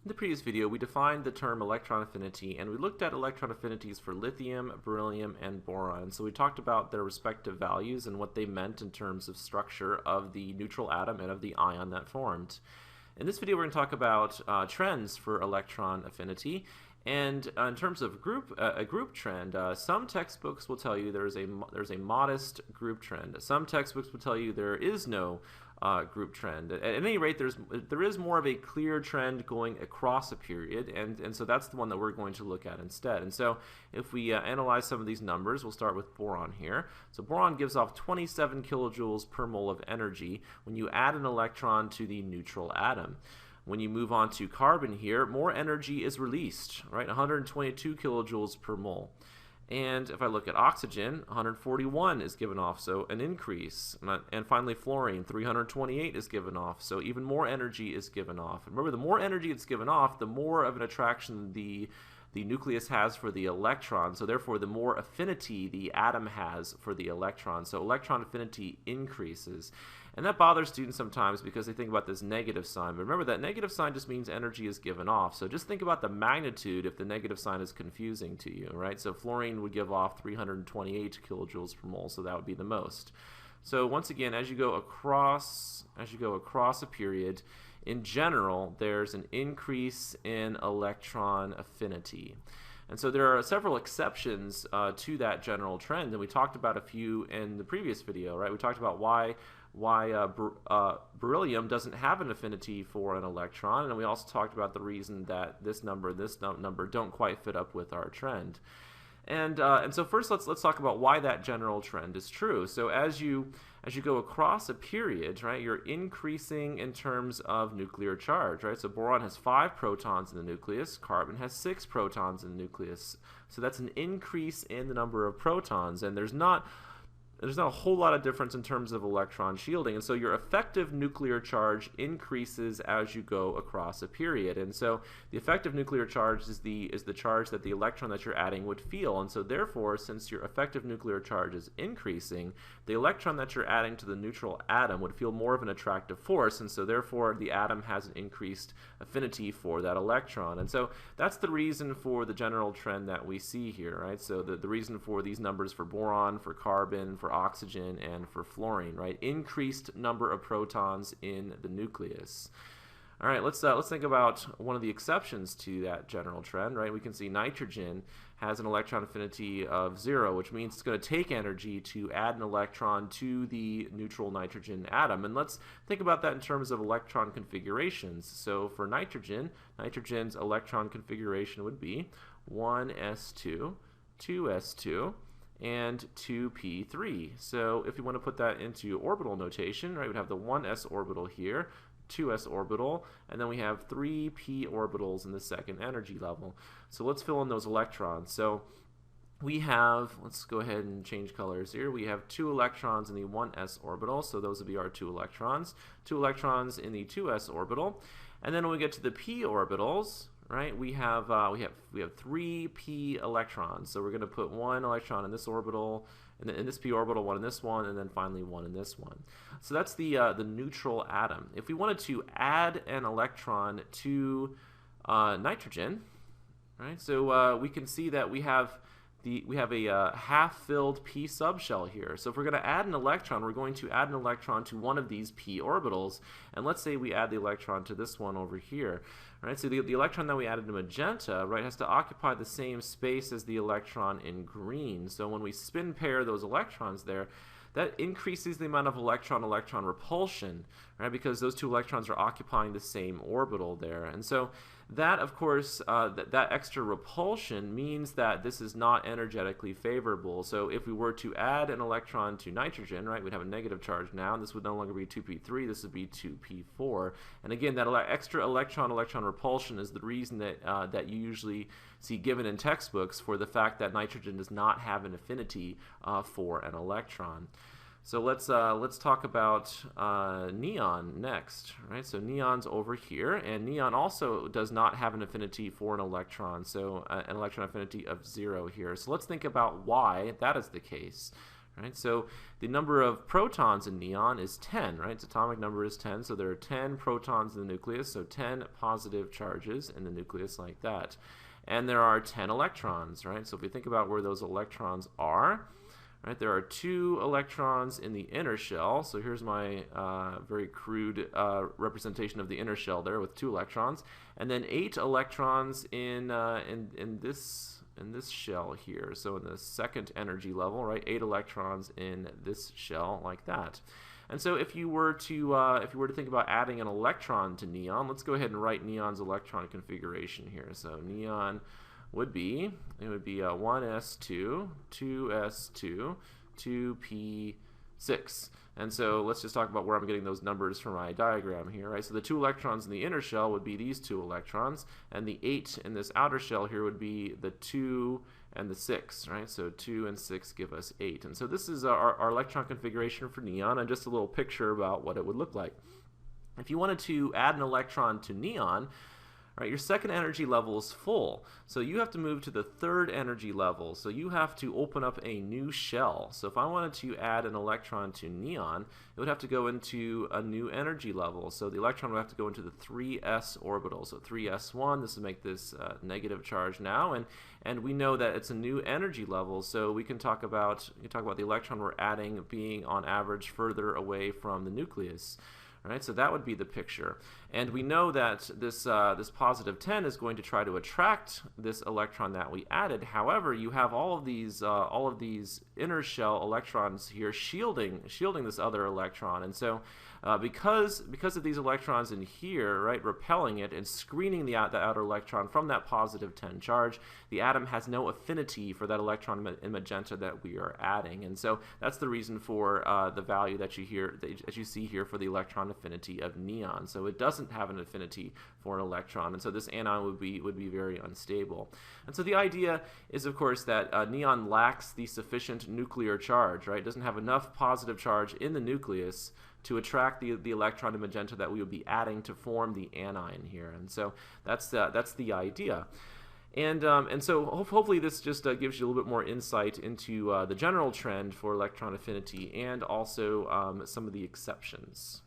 In the previous video, we defined the term electron affinity, and we looked at electron affinities for lithium, beryllium, and boron. So we talked about their respective values and what they meant in terms of structure of the neutral atom and of the ion that formed. In this video, we're going to talk about trends for electron affinity. And in terms of a group trend, some textbooks will tell you there's a modest group trend. Some textbooks will tell you there is no group trend. At any rate, there is more of a clear trend going across a period, and so that's the one that we're going to look at instead. And so if we analyze some of these numbers, we'll start with boron here. So boron gives off 27 kilojoules per mole of energy when you add an electron to the neutral atom. When you move on to carbon here, more energy is released, right? 122 kilojoules per mole. And if I look at oxygen, 141 is given off, so an increase. And finally, fluorine, 328 is given off, so even more energy is given off. And remember, the more energy it's given off, the more of an attraction the nucleus has for the electron, so therefore the more affinity the atom has for the electron. So electron affinity increases. And that bothers students sometimes because they think about this negative sign. But remember, that negative sign just means energy is given off. So just think about the magnitude if the negative sign is confusing to you, right? So fluorine would give off 328 kilojoules per mole, so that would be the most. So once again, as you go across a period, in general, there's an increase in electron affinity. And so there are several exceptions to that general trend, and we talked about a few in the previous video, right? We talked about why beryllium doesn't have an affinity for an electron, and we also talked about the reason that this number don't quite fit up with our trend. And so first let's talk about why that general trend is true. So as you go across a period, right, you're increasing in terms of nuclear charge, right? So boron has 5 protons in the nucleus, carbon has 6 protons in the nucleus. So that's an increase in the number of protons, and there's not a whole lot of difference in terms of electron shielding, and so your effective nuclear charge increases as you go across a period. And so the effective nuclear charge is the charge that the electron that you're adding would feel, and so therefore, since your effective nuclear charge is increasing, the electron that you're adding to the neutral atom would feel more of an attractive force, and so therefore the atom has an increased affinity for that electron. And so that's the reason for the general trend that we see here, right? So the reason for these numbers for boron, for carbon, for oxygen, and for fluorine, right? Increased number of protons in the nucleus. All right, let's think about one of the exceptions to that general trend, right? We can see nitrogen has an electron affinity of 0, which means it's going to take energy to add an electron to the neutral nitrogen atom. And let's think about that in terms of electron configurations. So for nitrogen's electron configuration would be 1s2, 2s2, and 2p3. So if you want to put that into orbital notation, right, we'd have the 1s orbital here, 2s orbital, and then we have 3p orbitals in the second energy level. So let's fill in those electrons. So we have, let's go ahead and change colors here. We have 2 electrons in the 1s orbital, so those would be our 2 electrons. 2 electrons in the 2s orbital. And then when we get to the p orbitals, right, we have 3p electrons. So we're going to put 1 electron in this orbital, in this p orbital, 1 in this one, and then finally 1 in this one. So that's the neutral atom. If we wanted to add an electron to nitrogen, right? So we can see that we have a half-filled p subshell here. So if we're going to add an electron, we're going to add an electron to one of these p orbitals, and let's say we add the electron to this one over here. Right, so the electron that we added to magenta, right, has to occupy the same space as the electron in green. So when we spin pair those electrons there, that increases the amount of electron-electron repulsion, right, because those 2 electrons are occupying the same orbital there. And so that, of course, that extra repulsion means that this is not energetically favorable. So if we were to add an electron to nitrogen, right, we'd have a negative charge now, and this would no longer be 2p3, this would be 2p4. And again, that extra electron-electron repulsion is the reason that you usually see given in textbooks for the fact that nitrogen does not have an affinity for an electron. So let's talk about neon next, right? So neon's over here, and neon also does not have an affinity for an electron, so an electron affinity of 0 here. So let's think about why that is the case, Right? So the number of protons in neon is 10, right? Its atomic number is 10, so there are 10 protons in the nucleus, so 10 positive charges in the nucleus like that. And there are 10 electrons, right? So if we think about where those electrons are, right, there are 2 electrons in the inner shell. So here's my very crude representation of the inner shell there with 2 electrons, and then 8 electrons in this shell here. So in the second energy level, right, 8 electrons in this shell like that. And so if you were to think about adding an electron to neon, let's go ahead and write neon's electron configuration here. So neon would be 1s2, 2s2, 2p6. And so let's just talk about where I'm getting those numbers for my diagram here, right? So the 2 electrons in the inner shell would be these 2 electrons, and the 8 in this outer shell here would be the 2 and the 6, right? So 2 and 6 give us 8. And so this is our electron configuration for neon, and just a little picture about what it would look like. If you wanted to add an electron to neon, right, your second energy level is full, so you have to move to the third energy level. So you have to open up a new shell. So if I wanted to add an electron to neon, it would have to go into a new energy level. So the electron would have to go into the 3s orbital. So 3s1, this will make this negative charge now, and we know that it's a new energy level. So we can talk about the electron we're adding being on average further away from the nucleus. Right, so that would be the picture, and we know that this positive 10 is going to try to attract this electron that we added. However, you have all of these inner shell electrons here shielding this other electron, and so because of these electrons in here, right, repelling it and screening the outer electron from that positive 10 charge, the atom has no affinity for that electron in magenta that we are adding, and so that's the reason for the value that you see here for the electron affinity of neon. So it doesn't have an affinity for an electron, and so this anion would be very unstable. And so the idea is, of course, that neon lacks the sufficient nuclear charge, right? It doesn't have enough positive charge in the nucleus to attract the electron in magenta that we would be adding to form the anion here. And so that's the idea. And so hopefully this just gives you a little bit more insight into the general trend for electron affinity and also some of the exceptions.